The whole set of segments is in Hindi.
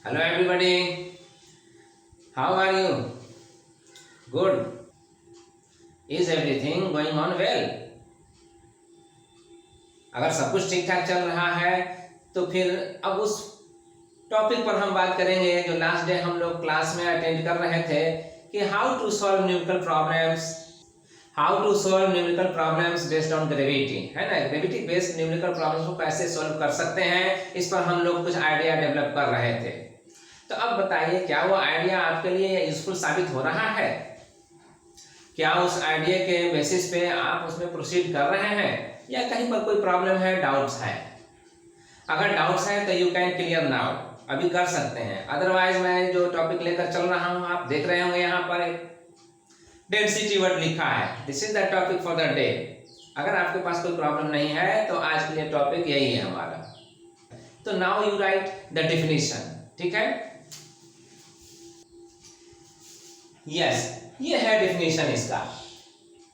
Hello everybody, how are you? Good. Is everything going on well? अगर सब कुछ ठीक ठाक चल रहा है तो फिर अब उस टॉपिक पर हम बात करेंगे जो लास्ट डे हम लोग क्लास में अटेंड कर रहे थे कि how to solve numerical problems based on gravity, है ना। ग्रेविटी बेस्ड न्यूमेरिकल प्रॉब्लम्स को कैसे सॉल्व कर सकते हैं, इस पर हम लोग कुछ आइडिया डेवलप कर रहे थे। तो अब बताइए, क्या वो आइडिया आपके लिए यूजफुल साबित हो रहा है? क्या उस आइडिया के बेसिस पे आप उसमें प्रोसीड कर रहे हैं या कहीं पर कोई प्रॉब्लम है, डाउट्स है? अगर डाउट्स है तो यू कैन क्लियर नाउ, अभी कर सकते हैं। अदरवाइज मैं जो टॉपिक लेकर चल रहा हूं, आप देख रहे होंगे यहाँ पर डेंसिटी वर्ड लिखा है। This is the topic for the day. अगर आपके पास कोई प्रॉब्लम नहीं है तो आज के लिए टॉपिक यही है हमारा। तो now you right the definition, ठीक है। यस, ये है डेफिनेशन इसका।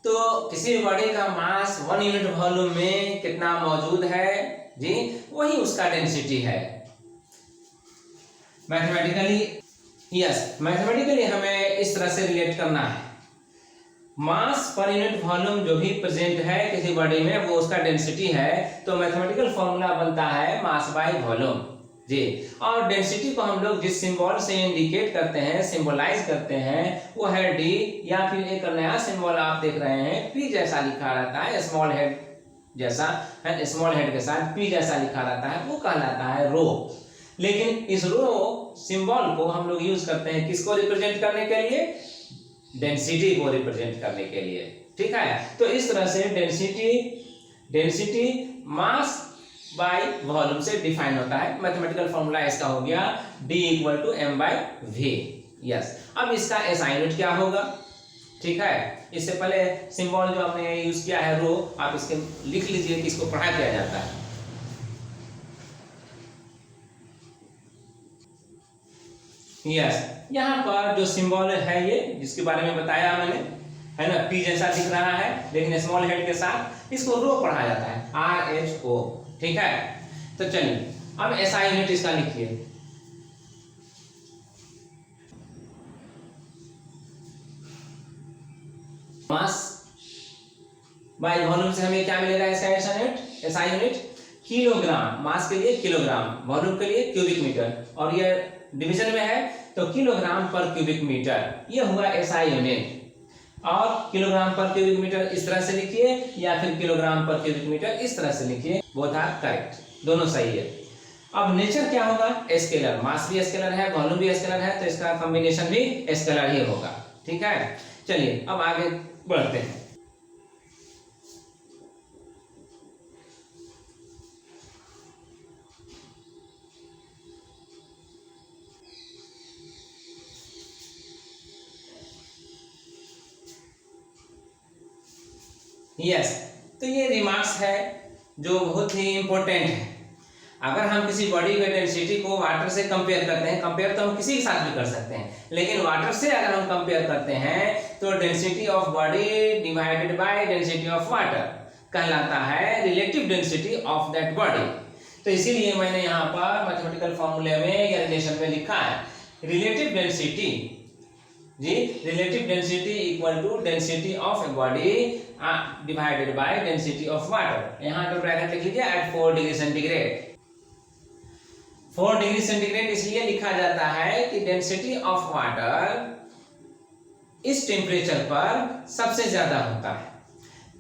तो किसी भी बॉडी का मास 1 यूनिट वॉल्यूम में कितना मौजूद है जी, वही उसका डेंसिटी है। मैथमेटिकली हमें इस तरह से रिलेट करना है। मास पर यूनिट वॉल्यूम जो भी प्रेजेंट है किसी बॉडी में, वो उसका डेंसिटी है। तो मैथमेटिकल फॉर्मूला बनता है मास बाय वॉल्यूम जी। और डेंसिटी को हम लोग जिस सिंबल से इंडिकेट करते हैं, सिंबलाइज करते हैं, वो है डी, या फिर एक नया सिंबल आप देख रहे हैं पी जैसा लिखा रहता है, स्मॉल हेड जैसा है, स्मॉल हेड के साथ पी जैसा लिखा रहता है, वो कहलाता है रो। लेकिन इस रो सिंबल को हम लोग यूज करते हैं किसको रिप्रेजेंट करने के लिए? डेंसिटी को रिप्रेजेंट करने के लिए, ठीक है। तो इस तरह से डेंसिटी मास बाय वॉल्यूम से डिफाइन होता है। मैथमेटिकल फॉर्मूला इसका हो गया D = m/v। यस, अब इसका SI यूनिट क्या होगा, ठीक है। इससे पहले सिंबल जो हमने यूज किया है रो, आप इसके लिख लीजिए कि इसको पढ़ा किया जाता है। यस, यहाँ पर जो सिंबल है ये, जिसके बारे में बताया मैंने, है ना, P जैसा दिख रहा है लेकिन स्मॉल हेड के साथ, इसको रो पढ़ा जाता है, RHO, ठीक है। तो चलिए अब SI यूनिट इसका लिखिए। मास बाय वॉल्यूम से हमें क्या मिलेगा? SI यूनिट किलोग्राम, मास के लिए किलोग्राम, वॉल्यूम के लिए क्यूबिक मीटर, और ये डिवीजन में है तो किलोग्राम पर क्यूबिक मीटर, ये हुआ SI यूनिट। और किलोग्राम पर क्यूबिक मीटर इस तरह से लिखिए या फिर किलोग्राम पर क्यूबिक मीटर इस तरह से लिखिए, बोथ आर करेक्ट, दोनों सही है। अब नेचर क्या होगा? स्केलर, मास भी स्केलर है, वॉल्यूम भी स्केलर है, तो इसका कॉम्बिनेशन भी स्केलर ही होगा, ठीक है। चलिए अब आगे बढ़ते हैं। यस, तो ये रिमार्क्स है जो बहुत ही इंपॉर्टेंट है। अगर हम किसी बॉडी के डेंसिटी को वाटर से कंपेयर करते हैं, कंपेयर तो हम किसी के साथ भी कर सकते हैं, लेकिन वाटर से अगर हम कंपेयर करते हैं तो density of body divided by density of water कहलाता है relative density of that body. तो इसीलिए मैंने यहाँ पर मैथमेटिकल फॉर्मूले में या रिलेशन में लिखा है रिलेटिव डेंसिटी जी, relative density equal to density of a body divided by density of water. यहाँ पर ब्रैकेट लिख लीजिए at 4 degree centigrade. 4 degree centigrade इसलिए लिखा जाता है कि डेंसिटी ऑफ वाटर इस टेम्परेचर पर सबसे ज्यादा होता है।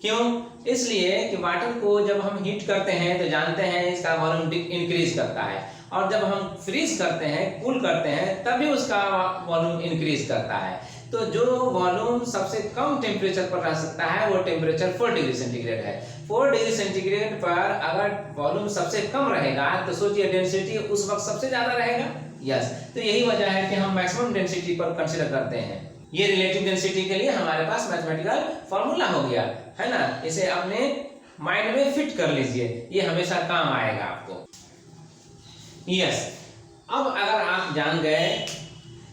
क्यों? इसलिए कि वाटर को जब हम हीट करते हैं तो जानते हैं इसका वॉल्यूम इंक्रीज करता है, और जब हम फ्रीज करते हैं, कूल करते हैं, तभी उसका वॉल्यूम इंक्रीज करता है। तो जो वॉल्यूम सबसे कम टेम्परेचर पर रह सकता है वो टेम्परेचर 4 डिग्री सेंटीग्रेड है। 4 डिग्री सेंटीग्रेड पर अगर वॉल्यूम सबसे कम रहेगा तो सोचिए डेंसिटी उस वक्त सबसे ज्यादा रहेगा। यस, तो यही वजह है कि हम मैक्सिमम डेंसिटी पर कंसीडर करते हैं। ये रिलेटिव डेंसिटी के लिए हमारे पास मैथमेटिकल फॉर्मूला हो गया, है ना। इसे अपने माइंड में फिट कर लीजिए, ये हमेशा काम आएगा आपको। यस, अब अगर आप जान गए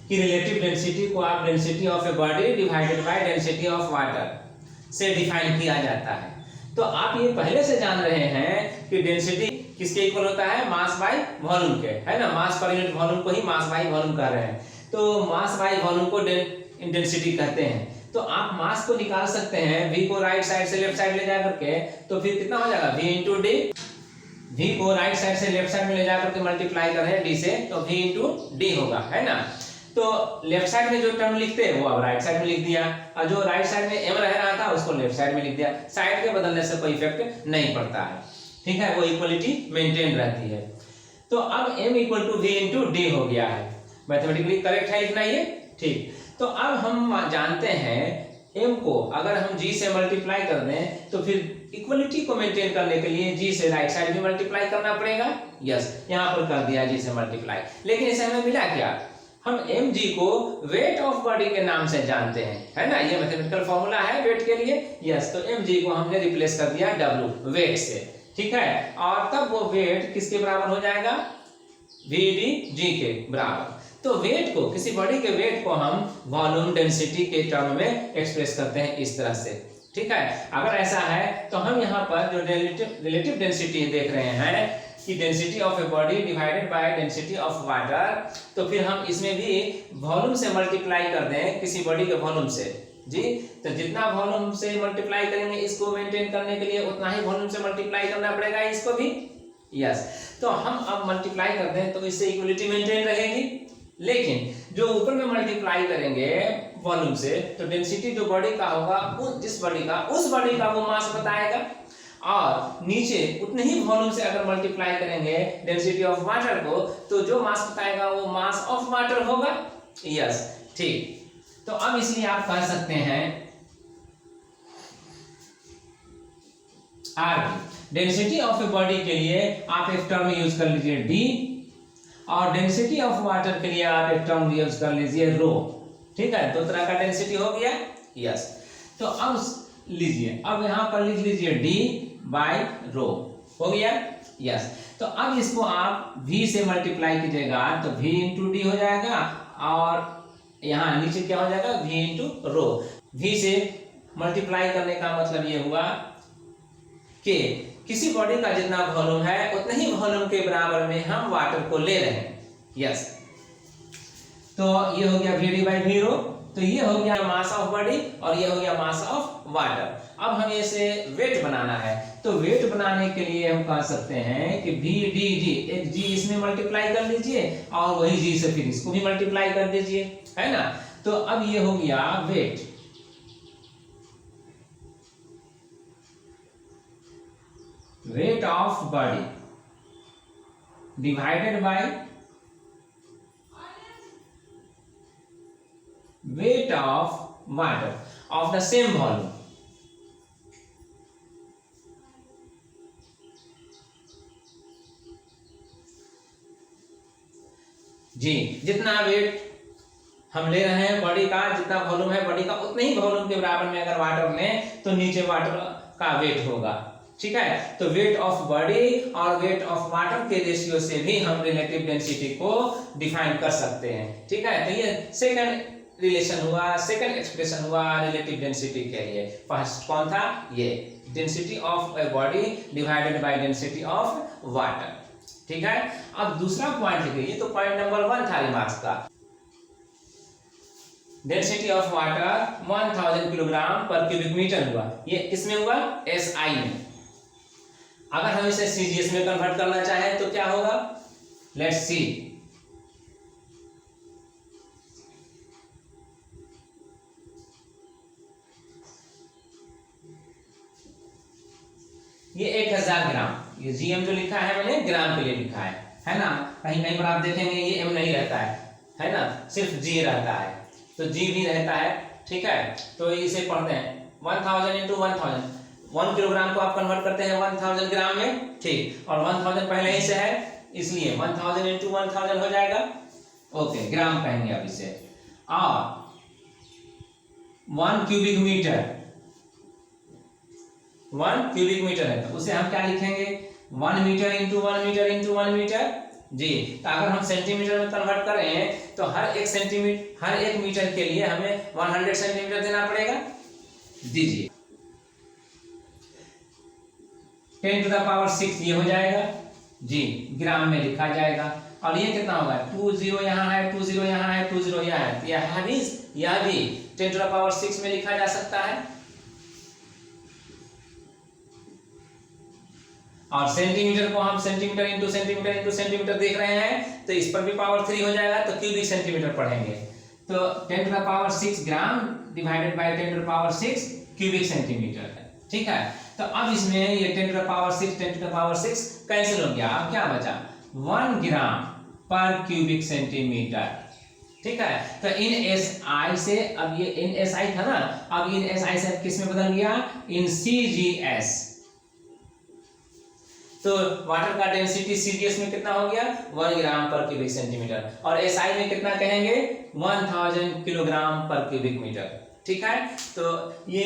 कि रिलेटिव डेंसिटी को आप density of a body divided by density of water से डिफाइन किया जाता है, तो आप ये पहले से जान रहे हैं कि डेंसिटी किसके इक्वल होता है? मास बाय वॉल्यूम के, है ना। मास पर यूनिट वॉल्यूम को ही मास बाय वॉल्यूम कह रहे हैं। तो मास बाय वॉल्यूम को डेंसिटी कहते हैं। तो आप मास को निकाल सकते हैं, v को राइट साइड से लेफ्ट साइड ले जा करके, तो फिर कितना हो जाएगा? v into D. v को राइट साइड से लेफ्ट साइड में ले जा करके मल्टीप्लाई कर रहे हैं d से, तो v इंटू डी होगा, है ना। तो लेफ्ट साइड में जो टर्म लिखते हैं वो अब राइट साइड में लिख दिया, और जो राइट साइड में m रह रहा था उसको लेफ्ट साइड में लिख दिया। साइड के बदलने से कोई इफेक्ट नहीं पड़ता है, ठीक है, वो इक्वलिटी मेंटेन रहती है। तो अब m equal to v into D हो गया है। मैथमेटिकली करेक्ट है लिखना ये, ठीक। तो अब हम जानते हैं m को अगर हम g से मल्टीप्लाई कर दें तो फिर इक्वलिटी को मेंटेन करने के लिए g से राइट साइड भी मल्टीप्लाई करना पड़ेगा। यस, यहाँ पर कर दिया g से मल्टीप्लाई। लेकिन इसे हमें मिला क्या? हम mg को वेट ऑफ बॉडी के नाम से जानते हैं, है ना। ये मैथमेटिकल फॉर्मूला है वेट के लिए। यस, तो mg को हमने रिप्लेस कर दिया w वेट से, ठीक है। और तब वो वेट किसके बराबर हो जाएगा? vdg के बराबर। तो वेट को, किसी बॉडी के वेट को हम वॉल्यूम डेंसिटी के टर्म में एक्सप्रेस करते हैं इस तरह से, ठीक है। अगर ऐसा है तो हम यहाँ पर जो रिलेटिव डेंसिटी देख रहे हैं कि density of a body divided by density of water, तो फिर हम इसमें भी वॉल्यूम से मल्टीप्लाई कर दें किसी बॉडी के वॉल्यूम से जी। तो जितना वॉल्यूम से मल्टीप्लाई करेंगे इसको मेंटेन करने के लिए, उतना ही वॉल्यूम से मल्टीप्लाई करना पड़ेगा इसको भी। यस, तो हम अब मल्टीप्लाई कर दें तो इससे इक्वलिटी मेंटेन रहेगी। लेकिन जो ऊपर में मल्टीप्लाई करेंगे वॉल्यूम से, तो डेंसिटी जो बॉडी का होगा जिस बॉडी का, उस बॉडी का वो मास बताएगा। और नीचे उतने ही वॉल्यूम से अगर मल्टीप्लाई करेंगे डेंसिटी ऑफ वाटर को, तो जो मास बताएगा वो मास ऑफ वाटर होगा। यस, ठीक। तो अब इसलिए आप कह सकते हैं RB. Density of a body के लिए आप एक टर्म यूज कर लीजिए डी, और डेंसिटी ऑफ वाटर के लिए आप एक टर्म यूज कर लीजिए रो, ठीक है। दो तरह का डेंसिटी हो गया। यस, तो अब लीजिए, अब यहां पर लिख लीजिए डी बाय रो, हो गया। यस, तो अब इसको आप v से मल्टीप्लाई कीजिएगा तो v इंटू डी हो जाएगा, और यहाँ नीचे क्या हो जाएगा? v into rho. v से मल्टीप्लाई करने का मतलब ये हुआ कि किसी बॉडी का जितना वॉल्यूम है उतने ही वॉल्यूम के बराबर में हम वाटर को ले रहे हैं। यस, तो ये हो गया v बाई वी रो। तो ये हो गया मास ऑफ बॉडी और ये हो गया मास ऑफ वाटर। अब हमें इसे वेट बनाना है, तो वेट बनाने के लिए हम कह सकते हैं कि वी डी जी, एक जी इसमें मल्टीप्लाई कर लीजिए और वही जी से फिर इसको भी मल्टीप्लाई कर दीजिए, है ना। तो अब ये हो गया weight. Weight of body divided by weight of water of the same volume। जी, जितना वेट हम ले रहे हैं बॉडी का, जितना वॉल्यूम है बॉडी का, उतने ही वॉल्यूम के बराबर में अगर वाटर लें तो नीचे वाटर का वेट होगा, ठीक है। तो वेट ऑफ बॉडी और वेट ऑफ वाटर के रेशियो से भी हम रिलेटिव डेंसिटी को डिफाइन कर सकते हैं, ठीक है। तो ये सेकंड रिलेशन हुआ, सेकंड एक्सप्रेशन हुआ रिलेटिव डेंसिटी के लिए। फर्स्ट कौन था? ये density of a body divided by density of water, ठीक है। अब दूसरा पॉइंट लिखिए, ये तो पॉइंट नंबर 1 था रिमार्क्स का। डेंसिटी ऑफ वाटर 1000 किलोग्राम पर क्यूबिक मीटर हुआ। ये किसमें हुआ? SI में। अगर हम इसे CGS में कन्वर्ट करना चाहें तो क्या होगा? Let's see. ये 1000 ग्राम, ये GM जो लिखा है मैंने ग्राम के लिए लिखा है ना। कहीं कहीं पर आप देखेंगे ये M नहीं रहता है ना, सिर्फ G रहता है, तो G भी रहता है, ठीक है। तो इसे पढ़ते हैं 1000 इंटू 1000, 1 किलोग्राम को आप कन्वर्ट करते हैं 1000 ग्राम में, ठीक। और 1000 पहले ही से है इसलिए 1000 इंटू 1000 हो जाएगा, ओके, ग्राम कहेंगे अब इसे। और 1 क्यूबिक मीटर, 1 क्यूबिक मीटर है तो उसे हम क्या लिखेंगे? 1 metre into 1 metre into 1 metre जी। तो अगर हम सेंटीमीटर में कन्वर्ट करें तो हर एक मीटर के लिए हमें 100 सेंटीमीटर देना पड़ेगा। दीजिए 10 टू द पावर 6 ये हो जाएगा, जी ग्राम में लिखा जाएगा। और ये कितना होगा, 20 यहाँ है, 20 यहाँ है, 20 यहाँ है, तो यह भी 10⁶ में लिखा जा सकता है। और सेंटीमीटर को हम centimetre into centimetre into centimetre देख रहे हैं, तो इस पर भी पावर 3 हो जाएगा, तो क्यूबिक सेंटीमीटर पढ़ेंगे। तो 10⁶ gram divided by 10⁶ cubic centimetre है। ठीक है, तो अब इसमें ये 10⁶ कैंसिल हो गया, अब क्या बचा, 1 ग्राम पर क्यूबिक सेंटीमीटर। ठीक है, तो इन SI से, अब ये इन SI था ना, अब इन SI से किस में बदल गया, इन CGS। तो वाटर का डेंसिटी CGS में कितना हो गया, 1 ग्राम पर क्यूबिक सेंटीमीटर, और SI में कितना कहेंगे, 1000 किलोग्राम पर क्यूबिक मीटर। ठीक है, तो ये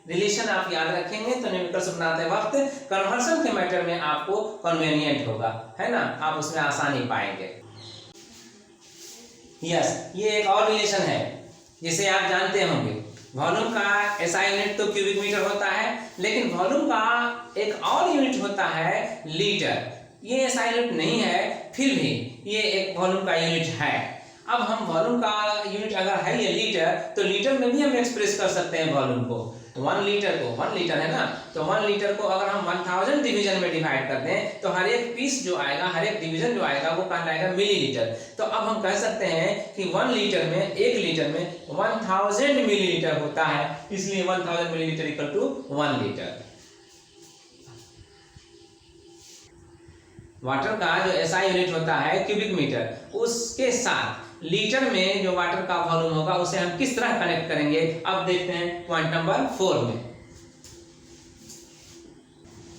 रिलेशन आप याद रखेंगे तो न्यूमेरिकल्स बनाते वक्त कन्वर्शन के मैटर में आपको कन्वीनियंट होगा, है ना, आप उसमें आसानी पाएंगे। यस, ये एक और रिलेशन है जिसे आप जानते होंगे, वॉल्यूम का SI यूनिट तो क्यूबिक मीटर होता है, लेकिन वॉल्यूम का एक और यूनिट होता है लीटर। ये SI यूनिट नहीं है, फिर भी ये एक वॉल्यूम का यूनिट है। अब हम वॉल्यूम का यूनिट अगर है ये लीटर, तो लीटर में भी हम एक्सप्रेस कर सकते हैं वॉल्यूम को। 1 लीटर को, 1 लीटर है ना, तो 1 लीटर को अगर हम 1000 डिवीजन में डिवाइड कर दें, तो हर एक पीस जो आएगा, हर एक डिवीजन जो आएगा वो कहलाएगा मिलीलीटर। तो अब हम कह सकते हैं कि 1 लीटर में, 1 लीटर में 1000 मिलीलीटर होता है, इसलिए 1000 millilitre equal to 1 litre. Water का जो SI यूनिट होता है क्यूबिक मीटर, उसके साथ लीटर में जो वाटर का वॉल्यूम होगा उसे हम किस तरह कनेक्ट करेंगे, अब देखते हैं पॉइंट नंबर 4 में।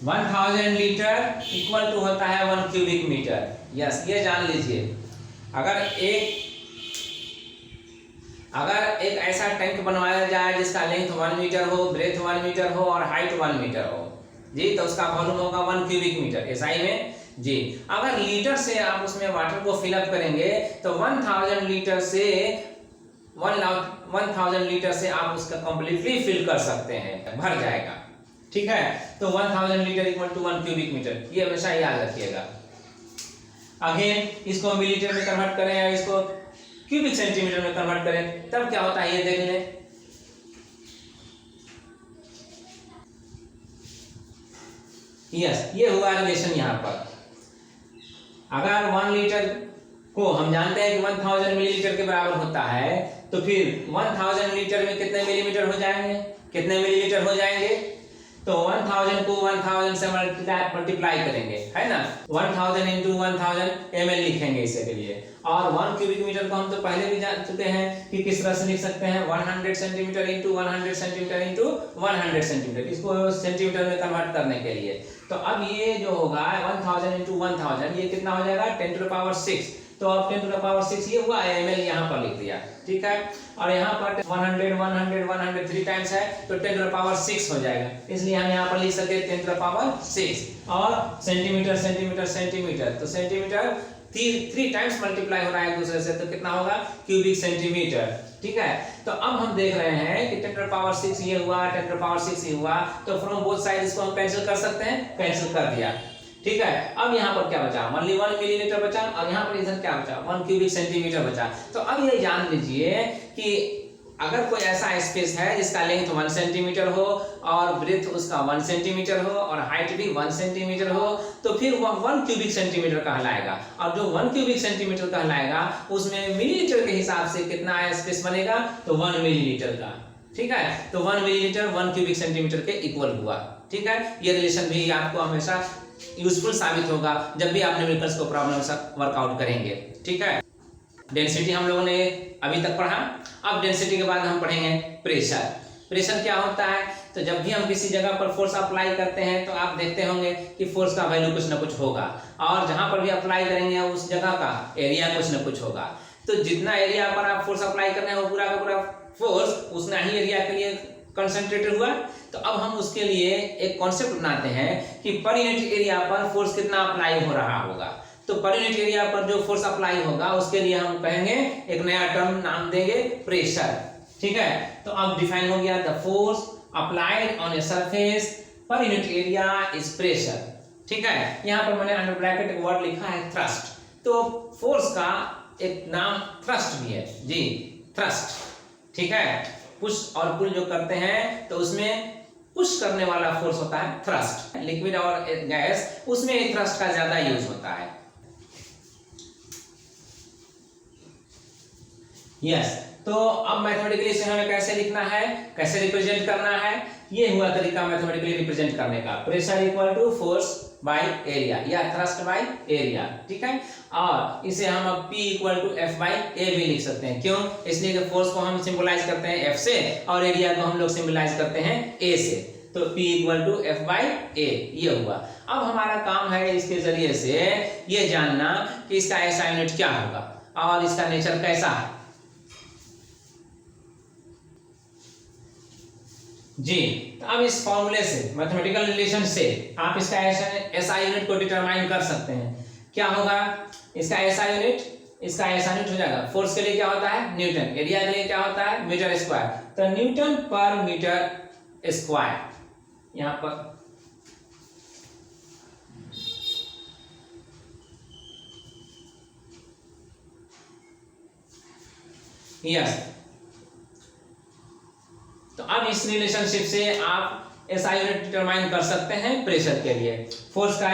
1000 लीटर इक्वल टू होता है 1 क्यूबिक मीटर। यस, ये जान लीजिए, अगर एक ऐसा टैंक बनवाया जाए जिसका लेंथ 1 मीटर हो, ब्रेथ 1 मीटर हो और हाइट 1 मीटर हो जी, तो उसका वॉल्यूम होगा 1 क्यूबिक मीटर SI में जी। अगर लीटर से आप उसमें वाटर को फिलअप करेंगे तो 1000 लीटर से 1000 लीटर से आप उसका कंप्लीटली फिल कर सकते हैं, भर जाएगा। ठीक है, तो 1000 litre equal to 1 cubic metre, ये हमेशा याद रखिएगा। अगेन इसको मिलीलीटर में कन्वर्ट करें या इसको क्यूबिक सेंटीमीटर में कन्वर्ट करें, तब क्या होता है ये देख लें। यस, ये हुआ रिलेशन यहाँ पर। अगर 1 लीटर को हम जानते हैं कि 1000 मिलीलीटर के बराबर होता है, तो फिर 1000 लीटर में कितने मिलीमीटर हो जाएंगे, कितने मिलीलीटर हो जाएंगे, तो 1000 को 1000 से मल्टीप्लाई करेंगे, है ना, 1000 इंटू 1000 ml लिखेंगे इसके लिए। और 1 क्यूबिक मीटर को हम तो पहले भी जान चुके हैं कि किस तरह से लिख सकते हैं, 100 centimetre into 100 centimetre into 100 centimetre, इसको सेंटीमीटर में कन्वर्ट करने के लिए। तो अब ये जो होगा 1000 इंटू 1000, ये कितना हो जाएगा, 10⁶। तो अब 10⁶ ये हुआ, ml यहाँ पर लिख दिया। ठीक है, और यहाँ पर 100 100 100 3 टाइम्स है, तो 10⁶ हो जाएगा, इसलिए हम यहाँ पर लिख सकते हैं 10⁶। और सेंटीमीटर सेंटीमीटर सेंटीमीटर, तो सेंटीमीटर 3 टाइम्स मल्टीप्लाई हो रहा है एक दूसरे से, तो कितना होगा, क्यूबिक सेंटीमीटर। ठीक है, तो अब हम देख रहे हैं कि 10⁶ ये हुआ, 10⁶ ये हुआ, तो फ्रॉम बोथ साइड इसको हम कैंसिल कर सकते हैं, कैंसिल कर दिया। ठीक है, अब यहाँ पर क्या बचा, ओनली 1 मिलीलीटर बचा, और यहाँ पर इधर क्या बचा, 1 क्यूबिक सेंटीमीटर बचा। तो अब ये जान लीजिए कि अगर कोई ऐसा स्पेस है जिसका लेंथ 1 सेंटीमीटर हो और ब्रेथ उसका 1 सेंटीमीटर हो और हाइट भी 1 सेंटीमीटर हो, तो फिर वह 1 क्यूबिक सेंटीमीटर कहलाएगा। और जो 1 क्यूबिक सेंटीमीटर कहलाएगा उसमें मिलीलीटर के हिसाब से कितना स्पेस बनेगा, तो 1 मिलीलीटर का। ठीक है, तो 1 मिलीलीटर 1 क्यूबिक सेंटीमीटर के इक्वल हुआ। ठीक है, ये रिलेशन भी आपको हमेशा यूजफुल साबित होगा जब भी आप न्यूमेरिकल्स को प्रॉब्लम से वर्कआउट करेंगे। ठीक है, डेंसिटी हम लोगों ने अभी तक पढ़ा। अब डेंसिटी के बाद हम पढ़ेंगे प्रेशर। प्रेशर क्या होता है, तो जब भी हम किसी जगह पर फोर्स अप्लाई करते हैं तो आप देखते होंगे कि फोर्स का वैल्यू कुछ ना कुछ होगा, और जहां पर भी अप्लाई करेंगे उस जगह का एरिया कुछ ना कुछ होगा। तो जितना एरिया पर आप फोर्स अप्लाई कर रहे हैं वो पूरा का पूरा फोर्स उतना ही एरिया के लिए कंसंट्रेटेड हुआ। तो अब हम उसके लिए एक कॉन्सेप्ट बनाते हैं कि पर यूनिट एरिया पर फोर्स कितना अप्लाई हो रहा होगा। तो पर यूनिट एरिया पर जो फोर्स अप्लाई होगा उसके लिए हम कहेंगे, एक नया टर्म नाम देंगे प्रेशर। ठीक है, तो अब डिफाइन हो गया, the force applied on a surface per unit area is pressure. ठीक है, यहाँ पर मैंने अंडर ब्रैकेट एक वर्ड लिखा है थ्रस्ट। तो फोर्स का एक नाम थ्रस्ट भी है जी, थ्रस्ट। ठीक है, पुश और पुल जो करते हैं तो उसमें पुश करने वाला फोर्स होता है थ्रस्ट। लिक्विड और गैस उसमें थ्रस्ट का ज्यादा यूज होता है। यस, तो अब मैथमेटिकली इसे हमें कैसे लिखना है, कैसे रिप्रेजेंट करना है, ये हुआ तरीका मैथमेटिकली रिप्रेजेंट करने का। Pressure equal to force by area या थ्रस्ट बाय एरिया। ठीक है, और इसे हम अब P equal to F by A भी लिख सकते हैं। क्यों? इसलिए कि फोर्स को हम सिंबलाइज करते हैं F से और एरिया को हम लोग सिंबलाइज करते हैं A से। तो P equal to F by A ये हुआ। अब हमारा काम है इसके जरिए से ये जानना कि इसका ऐसा यूनिट क्या होगा और इसका नेचर कैसा है। जी, तो अब इस फॉर्मूले से, मैथमेटिकल रिलेशन से आप इसका ऐसा यूनिट को डिटरमाइन कर सकते हैं। क्या होगा इसका ऐसा यूनिट? इसका ऐसा यूनिट हो जाएगा, फोर्स के लिए क्या होता है न्यूटन, एरिया के लिए क्या होता है मीटर स्क्वायर। तो न्यूटन पर मीटर स्क्वायर यहां पर यस। तो अब इस रिलेशनशिप से आप ऐसा यूनिट डिटरमाइन कर सकते हैं प्रेशर के लिए। फोर्स का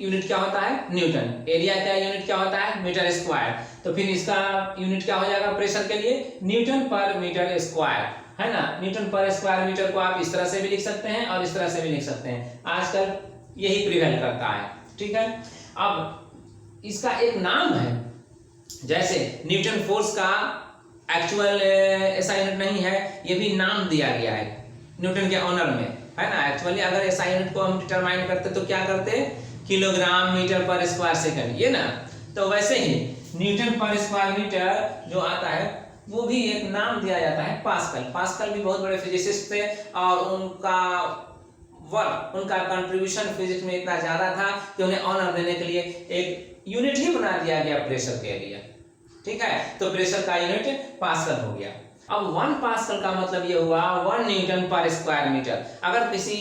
यूनिट क्या होता है न्यूटन, एरिया का यूनिट क्या होता है मीटर स्क्वायर। तो फिर इसका यूनिट क्या हो जाएगा प्रेशर के लिए न्यूटन पर मीटर स्क्वायर, है ना। न्यूटन पर स्क्वायर मीटर को आप इस तरह से भी लिख सकते हैं और इस तरह से भी लिख सकते हैं, आजकल यही प्रिवेल करता है। ठीक है, अब इसका एक नाम है, जैसे न्यूटन फोर्स का एक्चुअल ऐसा यूनिट नहीं है, ये भी नाम दिया गया है न्यूटन के ऑनर में, है ना। एक्चुअली अगर ऐसा यूनिट को हम डिटरमाइन करते तो क्या करते, किलोग्राम मीटर पर स्क्वायर सेकंड, ये ना। तो वैसे ही न्यूटन पर स्क्वायर मीटर जो आता है वो भी एक नाम दिया जाता है पास्कल। पास्कल भी बहुत बड़े फिजिसिस्ट थे और उनका वर्क, उनका कंट्रीब्यूशन फिजिक्स में इतना ज्यादा था कि उन्हें ऑनर देने के लिए एक यूनिट ही बना दिया गया प्रेशर के लिए। ठीक है, तो प्रेशर का यूनिट पास्कल हो गया। अब 1 पास्कल का मतलब ये हुआ 1 न्यूटन पर स्क्वायर मीटर। अगर किसी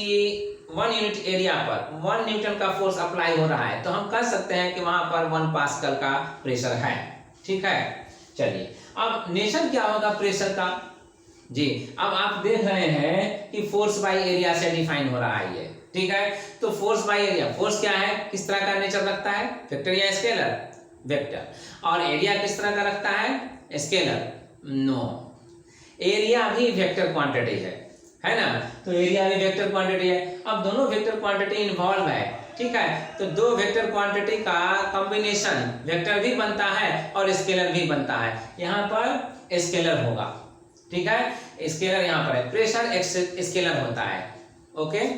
1 यूनिट एरिया पर 1 न्यूटन का फोर्स अप्लाई हो रहा है तो हम कह सकते हैं कि वहां पर 1 पास्कल का प्रेशर है। ठीक है, चलिए अब नेचर क्या होगा प्रेशर का जी। अब आप देख रहे हैं कि फोर्स बाय एरिया से डिफाइन हो रहा है ये। ठीक है, तो फोर्स बाय एरिया, फोर्स क्या है, किस तरह का नेचर रखता है, वेक्टर या स्केलर, वेक्टर। और एरिया किस तरह का रखता है, स्केलर, नो, एरिया भी वेक्टर क्वांटिटी है ना। तो एरिया भी वेक्टर क्वांटिटी है। अब दोनों वेक्टर क्वांटिटी इन्वॉल्व है। ठीक है, तो दो वेक्टर क्वांटिटी का कॉम्बिनेशन वेक्टर भी बनता है और स्केलर भी बनता है। यहाँ पर स्केलर होगा। ठीक है, स्केलर यहाँ पर है, प्रेशर एक स्केलर होता है। ओके,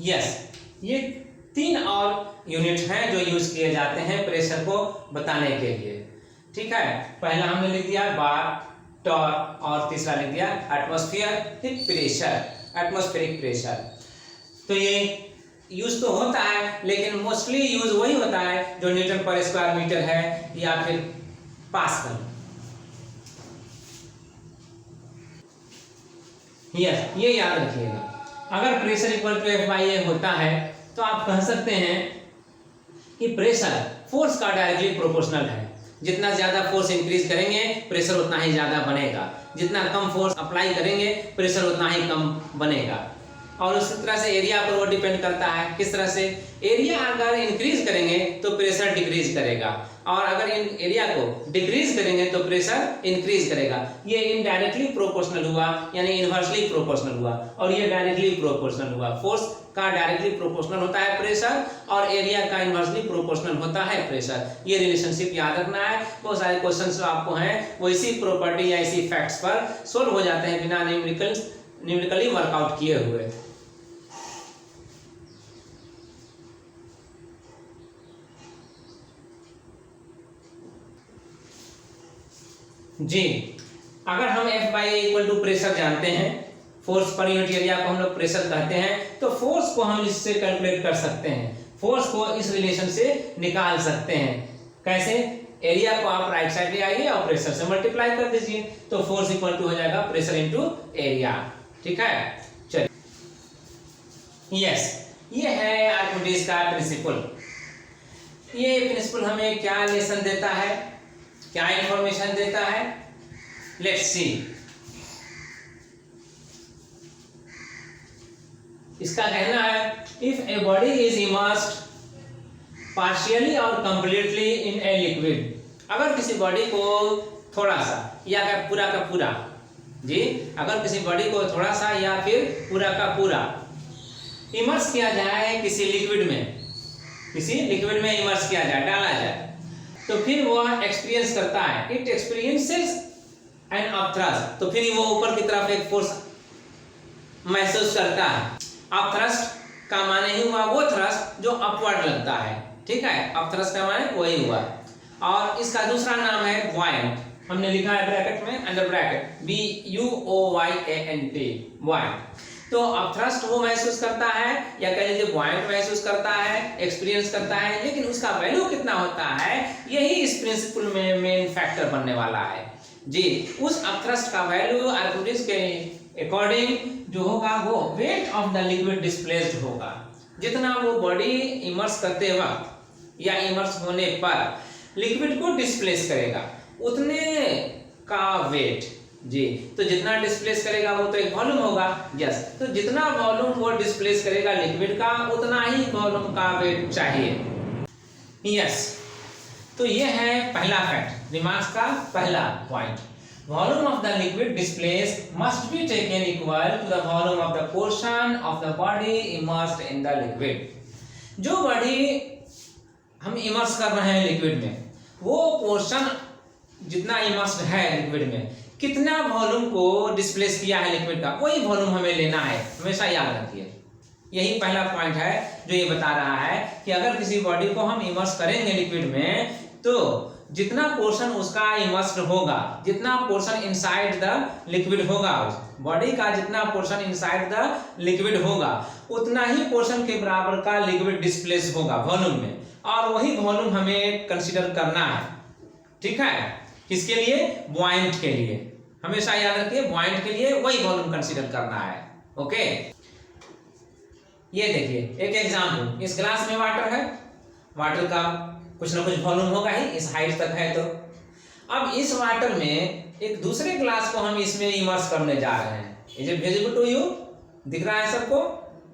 यस, ये 3 और यूनिट हैं जो यूज किए जाते हैं प्रेशर को बताने के लिए। ठीक है, पहला हमने लिख दिया बार, टॉर और तीसरा लिख दिया एटमॉस्फेरिक प्रेशर, एटमॉस्फेरिक प्रेशर। तो ये यूज तो होता है लेकिन मोस्टली यूज वही होता है जो न्यूटन पर स्क्वायर मीटर है या फिर पास्कल। यस, ये याद रखिएगा। अगर प्रेशर इक्वल टू F/A होता है तो आप कह सकते हैं कि प्रेशर फोर्स का डायरेक्टली प्रोपोर्शनल है। जितना ज्यादा फोर्स इंक्रीज करेंगे प्रेशर उतना ही ज्यादा बनेगा, जितना कम फोर्स अप्लाई करेंगे प्रेशर उतना ही कम बनेगा। और उसी तरह से एरिया पर वो डिपेंड करता है। किस तरह से? एरिया अगर इंक्रीज करेंगे तो प्रेशर डिक्रीज करेगा, और अगर इन एरिया को डिक्रीज करेंगे तो प्रेशर इंक्रीज करेगा। ये इनडायरेक्टली प्रोपोर्शनल हुआ, यानी इनवर्सली प्रोपोर्शनल हुआ, और ये डायरेक्टली प्रोपोर्शनल हुआ। फोर्स का डायरेक्टली प्रोपोर्शनल होता है प्रेशर, और एरिया का इनवर्सली प्रोपोर्शनल होता है प्रेशर। ये रिलेशनशिप याद रखना है। बहुत सारे क्वेश्चंस आपको हैं वो इसी प्रॉपर्टी या इसी फैक्ट्स पर सोल्व हो जाते हैं बिना न्यूमेरिकली वर्कआउट किए हुए। जी, अगर हम F/A इक्वल टू प्रेशर जानते हैं, फोर्स पर यूनिट एरिया को हम लोग प्रेशर कहते हैं, तो फोर्स को हम इससे कैलकुलेट कर सकते हैं। फोर्स को इस रिलेशन से निकाल सकते हैं। कैसे? एरिया को आप राइट साइड ले आइए और प्रेशर से मल्टीप्लाई कर दीजिए, तो फोर्स इक्वल टू हो जाएगा प्रेशर इनटू एरिया। ठीक है, चलिए। यस, ये है आर्किमिडीज का प्रिंसिपल। ये प्रिंसिपल हमें क्या लेसन देता है, क्या इंफॉर्मेशन देता है? Let's see. इसका कहना है if a body is immersed partially और कंप्लीटली इन ए लिक्विड, अगर किसी बॉडी को थोड़ा सा या पूरा का पूरा, जी, अगर किसी बॉडी को थोड़ा सा या फिर पूरा का पूरा इमर्स किया जाए किसी लिक्विड में इमर्स किया जाए, डाला जाए, तो फिर वह एक्सपीरियंस करता है, इट एक्सपीरियंसेस एन अपथ्रस्ट, तो फिर वो ऊपर की तरफ एक फोर्स महसूस करता है। अपथ्रस्ट का माने ही हुआ वो थ्रस्ट जो अपवर्ड लगता है। ठीक है, अपथ्रस्ट का माने वही हुआ। और इसका दूसरा नाम है बुआयंट। हमने लिखा है ब्रैकेट में, अंडर ब्रैकेट BUOYANT, बुआयंट। तो अपथ्रस्ट वो महसूस करता है, या कह लीजिए बुआयंट महसूस करता है, एक्सपीरियंस करता है, लेकिन उसका वैल्यू कितना होता है, यही इस प्रिंसिपल में मेन फैक्टर बनने वाला है। जी, उस अपथ्रस्ट का वैल्यू आर्किमिडीज के अकॉर्डिंग जो होगा वो wait of the liquid displaced होगा। जितना वो बॉडी इमर्स करते वक्त या इमर्स होने पर लिक्विड को डिस्प्लेस करेगा, उतने का वेट। जी, तो जितना डिस्प्लेस करेगा वो तो एक वॉल्यूम होगा। यस, तो जितना वॉल्यूम वो डिस्प्लेस करेगा लिक्विड का, उतना ही वॉल्यूम का वेट चाहिए। यस, तो ये है पहला फैक्ट, रिमार्क्स का पहला point. Volume of the liquid displace must be taken equal to the volume of the portion of the body immersed in the liquid. जो बॉडी हम इमर्स कर रहे हैं लिक्विड में, वो पोर्शन जितना इमर्स्ड है लिक्विड में, कितना वॉल्यूम को डिस्प्लेस किया है लिक्विड का, वही वॉल्यूम हमें लेना है। हमेशा याद रखिए, यही पहला पॉइंट है जो ये बता रहा है कि अगर किसी बॉडी को हम इमर्स करेंगे लिक्विड में, तो जितना पोर्शन उसका इमर्स्ड होगा, जितना पोर्शन इनसाइड द लिक्विड होगा, उस बॉडी का जितना पोर्शन इनसाइड द लिक्विड होगा, उतना ही पोर्शन के बराबर का लिक्विड डिस्प्लेस होगा वॉल्यूम में, और वही वॉल्यूम हमें कंसीडर करना है। ठीक है, किसके लिए? बुआयंट के लिए। हमेशा याद रखिए, बुआयंट के लिए वही वॉल्यूम कंसीडर करना है। ओके, ये देखिए एक एग्जांपल, इस ग्लास में वाटर है, वाटर का कुछ ना कुछ वॉल्यूम होगा ही, इस हाइट तक है। तो अब इस वाटर में एक दूसरे ग्लास को हम इसमें इमर्स करने जा रहे हैं। Is it visible to you? दिख रहा है सबको?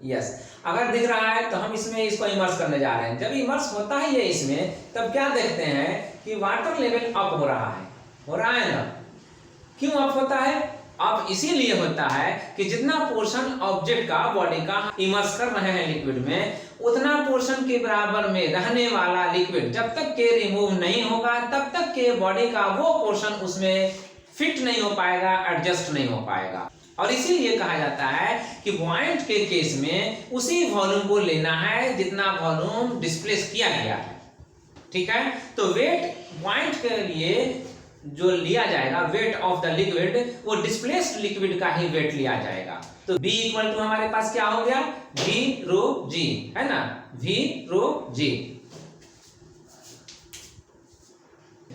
यस, अगर दिख रहा है तो हम इसमें इसको इमर्स करने जा रहे हैं। जब इमर्स होता है ये इसमें, तब क्या देखते हैं कि वाटर लेवल अप हो रहा है ना? क्यों अप होता है? अब इसीलिए होता है कि जितना पोर्शन ऑब्जेक्ट का, बॉडी का इमर्स कर रहे हैं लिक्विड में, उतना पोर्शन के बराबर में रहने वाला लिक्विड जब तक के रिमूव नहीं होगा, तब तक के बॉडी का वो पोर्शन उसमें फिट नहीं हो पाएगा, एडजस्ट नहीं हो पाएगा। और इसीलिए कहा जाता है कि बुआयंट के केस में उसी वॉल्यूम को लेना है जितना वॉल्यूम डिस्प्लेस किया गया है। ठीक है, तो वेट बुआयंट के लिए जो लिया जाएगा वेट ऑफ द लिक्विड, वो डिस्प्लेस्ड लिक्विड का ही वेट लिया जाएगा। तो B इक्वल टू हमारे पास क्या हो गया, V रो G, है ना, V rho G।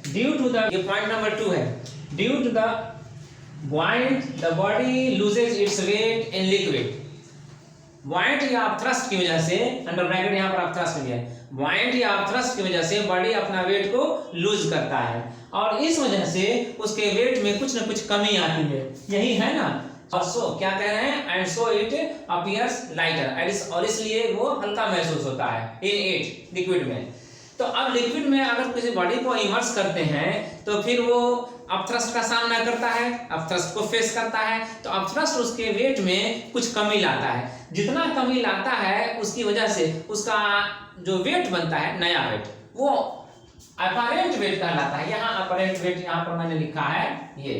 Due to the, ये पॉइंट नंबर 2 है, due to the buoyant the body loses its weight in liquid। buoyant या अपथ्रस्ट की वजह से, अंडर ब्रैकेट यहाँ पर अपथ्रस्ट है, buoyant या अपथ्रस्ट की वजह से बॉडी अपना वेट को लूज करता है और इस वजह से उसके वेट में कुछ न कुछ कमी आती है, यही है ना। और सो क्या कह रहे हैं, and so it appears lighter, और इसलिए वो हल्का महसूस होता है इन इट, लिक्विड में। तो अब लिक्विड में अगर किसी बॉडी को इमर्स करते हैं तो फिर वो अपथ्रस्ट का सामना करता है, अपथ्रस्ट को फेस करता है, तो अपथ्रस्ट उसके वेट में कुछ कमी लाता है। जितना कमी लाता है उसकी वजह से उसका जो वेट बनता है, नया वेट, वो अपरेंट वेट कहलाता है। यहाँ अपरेंट वेट यहाँ पर मैंने लिखा है, ये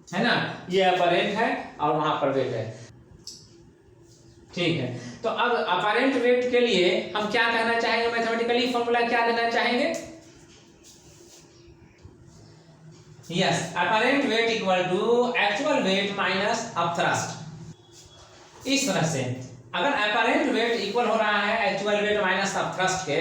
है ना, ये अपरेंट है और वहां पर वेट है। ठीक है, तो अब अपरेंट वेट के लिए हम क्या कहना चाहेंगे, मैथमेटिकली फॉर्मूला क्या देना चाहेंगे, yes, apparent weight equal to actual weight minus upthrust. इस तरह से अगर अपरेंट वेट इक्वल हो रहा है एक्चुअल वेट माइनस अपथ्रस्ट के,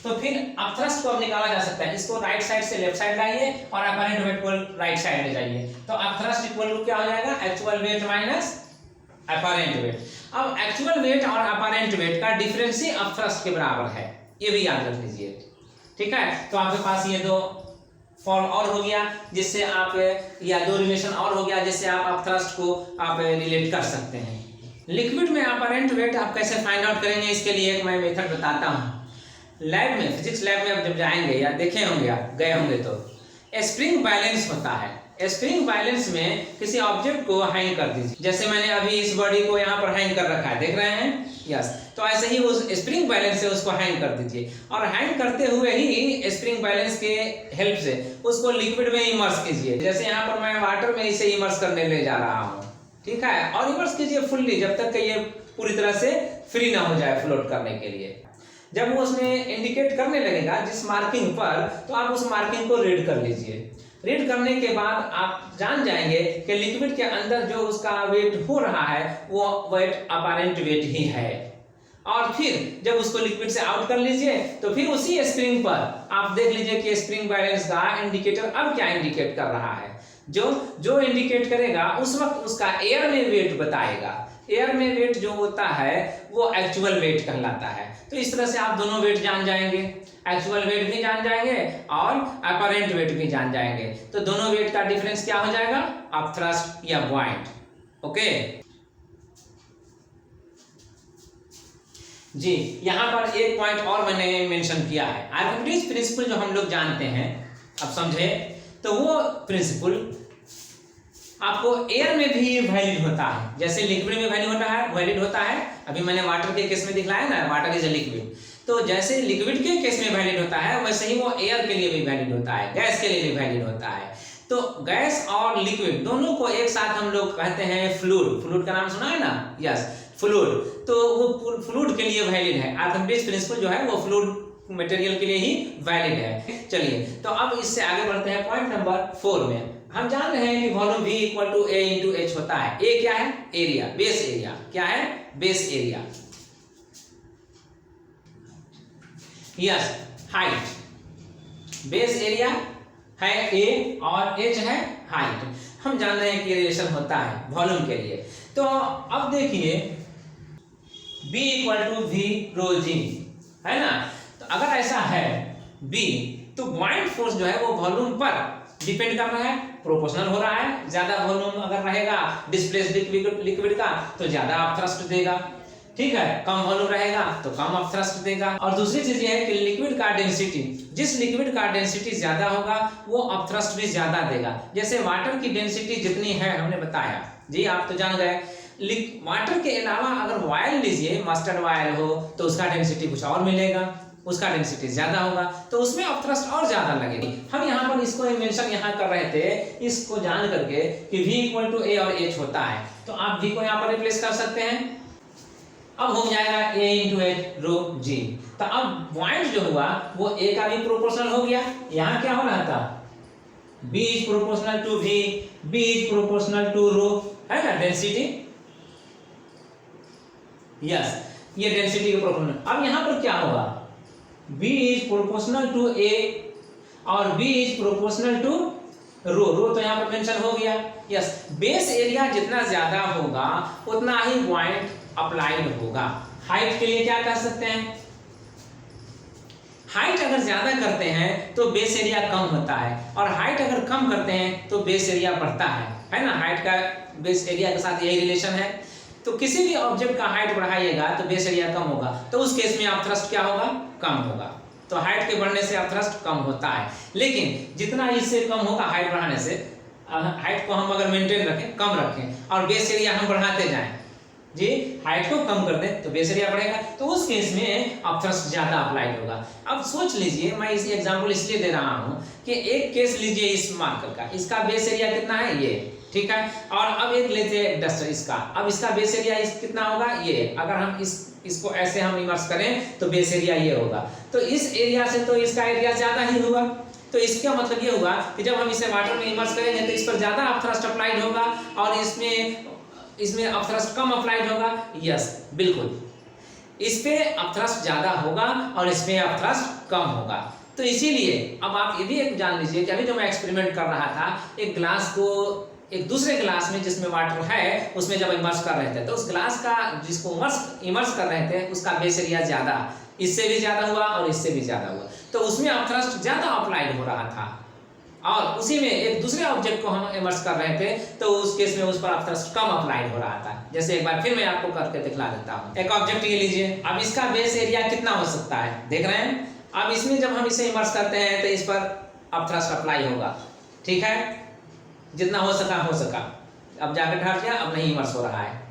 तो फिर अपथ्रस्ट को अब निकाला जा सकता है। इसको राइट साइड से लेफ्ट साइड लाइए और अपरेंट वेट को राइट साइड ले जाइए, तो अपथ्रस्ट इक्वल टू क्या हो जाएगा, actual weight minus apparent wait. अब एक्चुअल वेट और अपरेंट वेट का डिफरेंस ही अपथ्रस्ट के बराबर है, ये भी याद रख लीजिए। ठीक है, तो आपके पास ये दो फॉर्म और हो गया जिससे आप, या दो रिलेशन और हो गया जिससे आप अपथ्रस्ट को आप रिलेट कर सकते हैं। लिक्विड में अपरेंट वेट आप कैसे फाइंड आउट करेंगे, इसके लिए एक मैं मेथड बताता हूँ। लैब में, फिजिक्स लैब में आप जब जाएंगे या देखे होंगे, आप गए होंगे, तो स्प्रिंग बैलेंस होता है। स्प्रिंग बैलेंस में किसी ऑब्जेक्ट को हैंग कर दीजिए, जैसे मैंने अभी इस बॉडी को यहाँ पर हैंग कर रखा है, देख रहे हैं, यस। तो ऐसे ही उस स्प्रिंग बैलेंस से उसको हैंग कर दीजिए और हैंग करते हुए ही स्प्रिंग बैलेंस के हेल्प से उसको लिक्विड में इमर्स कीजिए। जैसे यहाँ पर मैं वाटर में इसे इमर्स करने ले जा रहा हूँ, ठीक है, और इमर्स कीजिए फुल्ली जब तक कि ये पूरी तरह से फ्री ना हो जाए फ्लोट करने के लिए। जब वो उसमें इंडिकेट करने लगेगा जिस मार्किंग पर, तो आप उस मार्किंग को रीड कर लीजिए। रीड करने के बाद आप जान जाएंगे कि लिक्विड के अंदर जो उसका वेट हो रहा है वो वेट अपरेंट वेट ही है। और फिर जब उसको लिक्विड से आउट कर लीजिए तो फिर उसी स्प्रिंग पर आप देख लीजिए कि स्प्रिंग बैलेंस का इंडिकेटर अब क्या इंडिकेट कर रहा है। जो इंडिकेट करेगा उस वक्त उसका एयर में वेट बताएगा। एयर में वेट जो होता है वो एक्चुअल वेट कहलाता है। तो इस तरह से आप दोनों वेट जान जाएंगे, एक्चुअल वेट भी जान जाएंगे और अपरेंट वेट भी जान जाएंगे। तो दोनों वेट का डिफरेंस क्या हो जाएगा, अपथ्रस्ट या बुआयंट। ओके जी, यहाँ पर एक पॉइंट और मैंने मेंशन किया है, आर्किमिडीज प्रिंसिपल जो हम लोग जानते हैं, अब समझे, तो वो प्रिंसिपल आपको एयर में भी वैलिड होता है, जैसे लिक्विड में वैलिड होता है। अभी मैंने वाटर के केस में दिखलाया ना, वाटर इज ए लिक्विड, तो जैसे लिक्विड के केस में वैलिड होता है वैसे ही वो एयर के लिए भी वैलिड होता है, गैस के लिए भी वैलिड होता है। तो गैस और लिक्विड दोनों को एक साथ हम लोग कहते हैं फ्लूइड। फ्लूइड का नाम सुना है ना, यस, फ्लूइड। तो वो फ्लूइड के लिए वैलिड है। आर्किमिडीज प्रिंसिपल जो है वो फ्लूइड मटेरियल के लिए ही वैलिड है। चलिए, तो अब इससे आगे बढ़ते हैं पॉइंट नंबर 4 में। हम जान रहे हैं कि volume V equal to A into H होता है। A क्या है, एरिया, बेस एरिया। क्या है, base area, yes, height. Base area है A और H है हाइट। हम जान रहे हैं कि रिलेशन होता है वॉल्यूम के लिए। तो अब देखिए B equal to V rho G, है ना। तो अगर ऐसा है B, तो बुआयंट फोर्स जो है वो वॉल्यूम पर डिपेंड कर रहा है, प्रोपोर्शनल हो रहा है। ज्यादा वॉल्यूम अगर रहेगा डिस्प्लेस्ड लिक्विड का तो ज्यादा अपथ्रस्ट देगा, ठीक है, कम वॉल्यूम रहेगा तो कम अपथ्रस्ट देगा। और दूसरी चीज ये है कि लिक्विड का डेंसिटी, जिस लिक्विड का डेंसिटी ज्यादा होगा वो अपथ्रस्ट भी ज्यादा देगा। जैसे वाटर की डेंसिटी जितनी है हमने बताया जी, आप तो जान गए। वाटर के अलावा अगर ऑयल लीजिए, मस्टर्ड ऑयल हो तो उसका डेंसिटी कुछ और मिलेगा, उसका डेंसिटी ज्यादा होगा, तो उसमें ऑफ थ्रस्ट और ज्यादा लगेगी। हम यहाँ पर इसको मेंशन यहाँ कर रहे थे, इसको जान करके कि V इक्वल टू ए और एच होता है, तो आप V को यहाँ पर रिप्लेस कर सकते हैं। अब हो जाएगा A इंटू एच रो जी। तो अब पॉइंट जो हुआ वो A का भी प्रोपोर्शनल हो गया। यहाँ क्या हो रहा था, B is proportional to V, B is proportional to rho, है ना डेंसिटी, यस ये डेंसिटी के प्रोपोर्शनल। अब यहाँ पर क्या होगा, B is proportional to A और B is proportional to rho, rho तो यहाँ पर मेंशन हो गया, यस। बेस एरिया जितना ज्यादा होगा उतना ही पॉइंट अप्लाइड होगा। हाइट के लिए क्या कर सकते हैं, हाइट अगर ज्यादा करते हैं तो बेस एरिया कम होता है, और हाइट अगर कम करते हैं तो बेस एरिया बढ़ता है ना। हाइट का बेस एरिया के साथ यही रिलेशन है। तो किसी भी ऑब्जेक्ट का हाइट बढ़ाइएगा तो बेस एरिया कम होगा, तो उस केस में आप थ्रस्ट क्या होगा, कम होगा। तो हाइट के बढ़ने से आप थ्रस्ट कम होता है, लेकिन जितना इससे कम होगा हाइट बढ़ाने से, हाइट को हम अगर मेंटेन रखें, कम रखें और बेस एरिया हम बढ़ाते जाएं जी, हाइट को कम कर दें तो बेस एरिया बढ़ेगा, तो उस केस में अब थ्रस्ट ज्यादा अप्लाइड होगा। अब सोच लीजिए, मैं इस एग्जांपल इसलिए दे रहा हूं कि एक केस लीजिए इस मार्कर का, इसका बेस एरिया कितना है ये, ठीक है, और अब एक लेते हैं डस्टर इसका, अब इसका बेस एरिया कितना होगा ये, अगर हम इसको ऐसे हम इमर्स करें तो बेस एरिया ये होगा, तो इस एरिया से तो इसका एरिया ज्यादा ही होगा। तो इसका मतलब ये होगा कि जब हम इसे वाटर में इमर्स करेंगे तो इस पर ज्यादा अप थ्रस्ट अप्लाइड होगा और इसमें अप थ्रस्ट कम अप्लाइड होगा, यस बिल्कुल, इस पे अप थ्रस्ट ज्यादा होगा और इसमें अप थ्रस्ट कम होगा। तो इसीलिए अब आप ये भी एक जान लीजिए कि अभी जो मैं एक्सपेरिमेंट कर रहा था, एक ग्लास को एक दूसरे ग्लास में जिसमें वाटर है उसमें जब इमर्स कर रहे थे, तो उस ग्लास का जिसको इमर्स कर रहे थे उसका बेस एरिया ज्यादा, इससे भी ज्यादा हुआ और इससे भी ज्यादा हुआ, तो उसमें अप थ्रस्ट ज्यादा अप्लाइड हो रहा था। और उसी में एक दूसरे ऑब्जेक्ट को हम इमर्स कर रहे थे तो उस केस में उस पर अप थ्रस्ट कम अप्लाइड हो रहा था। जैसे एक बार फिर मैं आपको करके दिखला देता हूँ। एक ऑब्जेक्ट ये लीजिए, अब इसका बेस एरिया कितना हो सकता है, देख रहे हैं। अब इसमें जब हम इसे इमर्स करते हैं तो इस पर अप थ्रस्ट अप्लाई होगा, ठीक है, जितना हो सका। अब जाकर ढाट गया, अब नहीं इमर्स हो रहा है।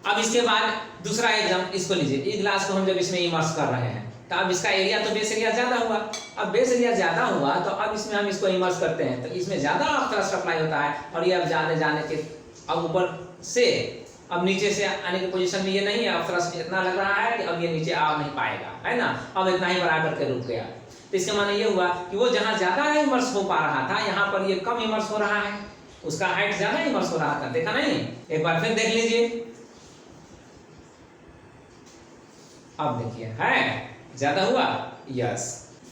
अब इसके बाद दूसरा एग्जाम्पल इसको लीजिए, इस ग्लास को हम जब इसमें इमर्स कर रहे हैं तो अब इसका एरिया तो बेस एरिया ज्यादा हुआ। अब बेस एरिया ज्यादा हुआ तो अब इसमें हम इसको इमर्स करते हैं तो इसमें ज्यादा अप थ्रस्ट अप्लाई होता है, और ये अब जाने के अब ऊपर से अब नीचे से आने की पोजीशन में ये नहीं है, अप थ्रस्ट इतना लग रहा है कि अब ये नीचे आ नहीं पाएगा, है ना, अब इतना ही बढ़ा करके रुक गया। तो इसका माने ये हुआ कि वो जहां ज्यादा इमर्स हो पा रहा था यहाँ पर ये कम इमर्स हो रहा है, उसका हाइट ज्यादा इमर्स हो रहा था, देखा नहीं। एक बार फिर देख लीजिए, अब देखिए है ज्यादा हुआ, यस।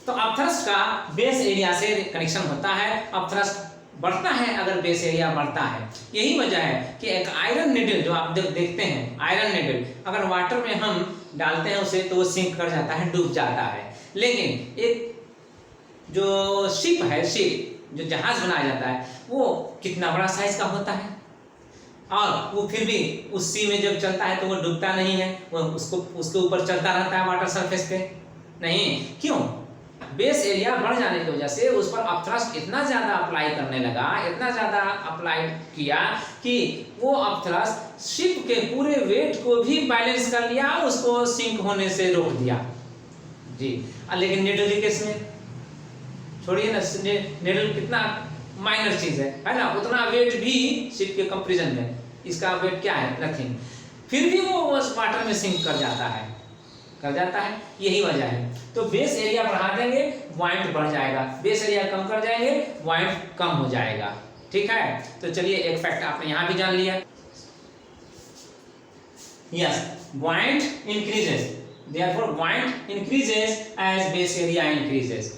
तो अप थ्रस्ट का बेस एरिया से कनेक्शन होता है, अप थ्रस्ट बढ़ता है अगर बेस एरिया बढ़ता है। यही वजह है कि एक आयरन निडल जो आप देखते हैं, आयरन निडल अगर वाटर में हम डालते हैं उसे तो वो सिंक कर जाता है, डूब जाता है। लेकिन एक जो शिप है, शिप जो जहाज बनाया जाता है वो कितना बड़ा साइज का होता है, और वो फिर भी उस सी में जब चलता है तो वो डूबता नहीं है, वो उसके ऊपर चलता रहता है वाटर सरफेस पे। नहीं, क्यों? बेस एरिया बढ़ जाने की वजह से उस पर अप थ्रस्ट इतना ज्यादा अप्लाई करने लगा, इतना ज्यादा अप्लाई किया कि वो अप थ्रस्ट शिप के पूरे वेट को भी बैलेंस कर लिया और उसको सिंक होने से रोक दिया जी। लेकिन निडल के केस में छोड़िए ना, निडल कितना माइनर चीज है ना, उतना वेट भी शिप के कंपैरिजन में इसका वेट क्या है, नथिंग, फिर भी वो उस वाटर में सिंक कर जाता है। यही वजह है। तो बेस एरिया बढ़ा देंगे पॉइंट बढ़ जाएगा, बेस एरिया कम कर जाएंगे पॉइंट कम हो जाएगा, ठीक है। तो चलिए एक फैक्ट आपने यहां भी जान लिया, yes, point increases, therefore point increases as base area increases.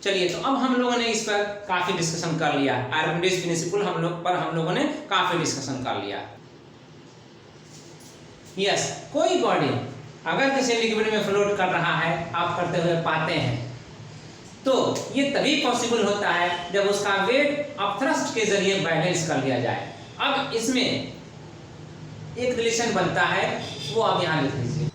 चलिए, तो अब हम लोगों ने इस पर काफी डिस्कशन कर लिया, आर्किमिडीज प्रिंसिपल हम लोगों ने काफी डिस्कशन कर लिया। यस, कोई बॉडी अगर किसी लिक्विड में फ्लोट कर रहा है, आप करते हुए पाते हैं, तो ये तभी पॉसिबल होता है जब उसका वेट अप थ्रस्ट के जरिए बैलेंस कर लिया जाए। अब इसमें एक रिलेशन बनता है, वो आप यहां लिख लीजिए।